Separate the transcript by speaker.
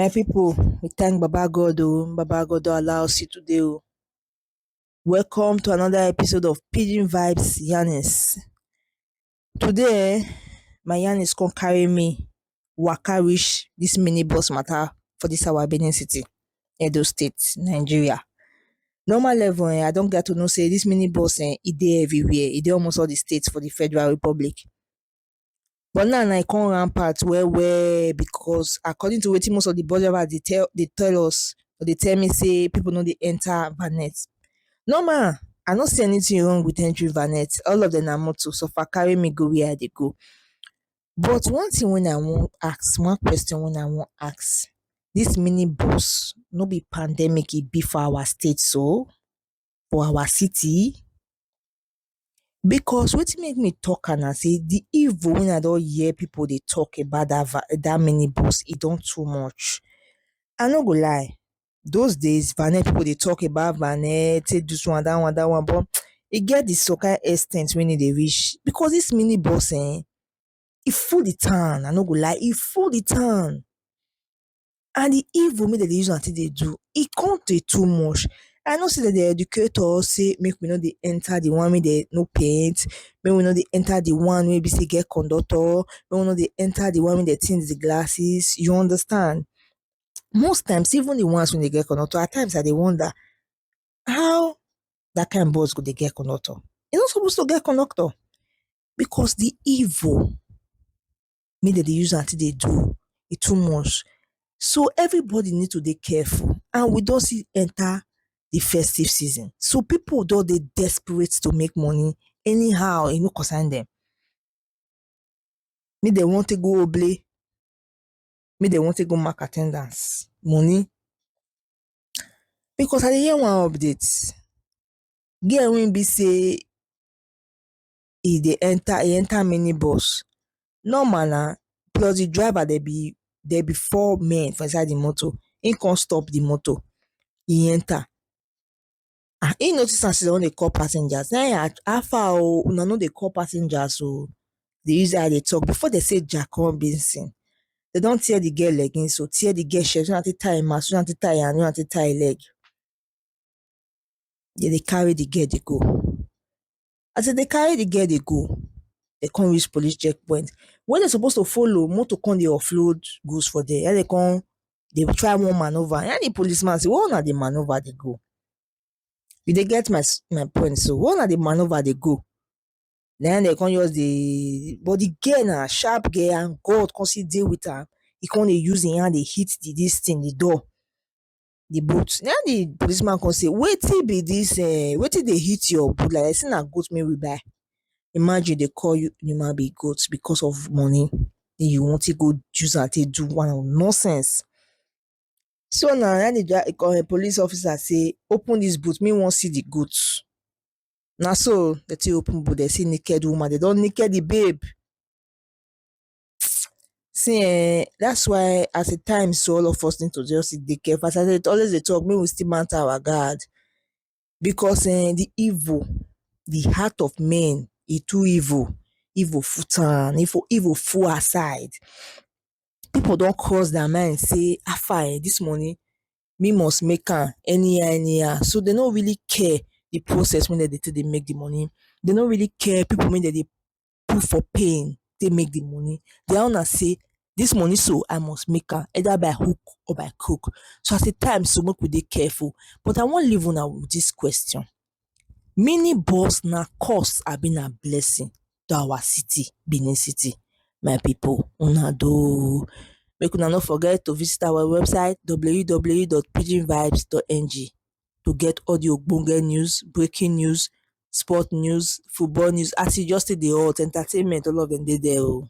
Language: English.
Speaker 1: My people, we thank Baba God. Baba God allow us see today. Welcome to another episode of Pigeon Vibes Yanis. Today, my Yanis come carry me waka reach this mini bus matter for this our Benin City, Edo State, Nigeria. Normal level, I don't get to know say this mini bus e dey everywhere. E dey almost all the states for the Federal Republic. But now I come rampart well because according to wetin most of the bus drivers dey tell us or dey tell me say people no dey enter vanet. Normal, I no see anything wrong with entering vanet. All of them na motor, so far carry me go where I dey go. But one thing wey I wan ask, one question wey I wan ask, this mini bus no be pandemic e be for our state so, for our city? Because wetin make me talk am na say the evil wey I don hear people dey talk about that mini bus e don too much. I no go lie, those days vanet people dey talk about vanet, take this one, that one, but e get the some kind ex ten t wey e dey reach because this mini bus e full the town. I no go lie, e full the town. And the evil wey dem dey use am take dey do, e come dey too much. I know say dem dey educate us say make we no dey enter the one wey dem no paint, make we no dey enter the one wey be say get conductor, make we no dey enter the one wey dem tint the glasses, you understand. Most times even the ones wey dey get conductor, at times I dey wonder how that kind bus go dey get conductor. E no suppose to get conductor because the evil wey dem dey use am take dey do e too much. So everybody need to dey careful, and we don still enter the festive season, so people don dey desperate to make money anyhow, e no concern them. Make dem wan take go oble, make dem wan take go mark at ten dance money. Because I dey hear one update, girl wey be say e enter mini bus, normal na, plus the driver there be 4 men for inside the motor. He come stop the motor, e enter. He notice am say dem no dey call passengers. Na him how far o, una no dey call passengers o. Dey use eye dey talk before dem say Jacon Benson. Dem don tear the girl leggings o, tear the girl shirt, use am take tie im mouth, use am take tie im hand, use am take tie im leg. Dem dey carry the girl dey go. As dem dey carry the girl dey go, dem come reach police checkpoint. When dem suppose to follow, motor come dey offload goods for there. Na dem come dey try one manoeuvre. Na the policeman say where una dey manoeuvre dey go? You dey get my point so? Where una dey manoeuvre dey go? Na dem come just dey, but the girl na sharp girl and God come still dey with am. E come dey use im hand dey hit the door, the boot. Na the policeman come say wetin be this wetin dey hit your boot like that? Say na goat wey we buy. Imagine dey call you human being goat because of money. Then you wan take go use am take do one nonsense. So na the police officer say open this boot, me wan see the goat. Na so dem take open boot, dem see naked woman. Dem don naked the babe. See that's why at a time so all of us need to just dey careful. As I dey always dey talk, make we still mount our guard because the evil, the heart of men e too evil. Evil full town, evil full aside. People don cross their mind say how far this money me must make am anyhow. So dem no really care the process wey dem dey take dey make the money. Dem no really care people wey dem dey put for pain take make the money. Their own na say this money so I must make am either by hook or by crook. So at a time so make we dey careful. But I wan leave una with this question: mini bus na curse abi na blessing to our city, Benin City? My people, una do o. Make una no forget to visit our website www.pidginvibes.ng to get all the ogbonge news, breaking news, sport news, football news, as e just take dey hot, entertainment, all of them dey there o.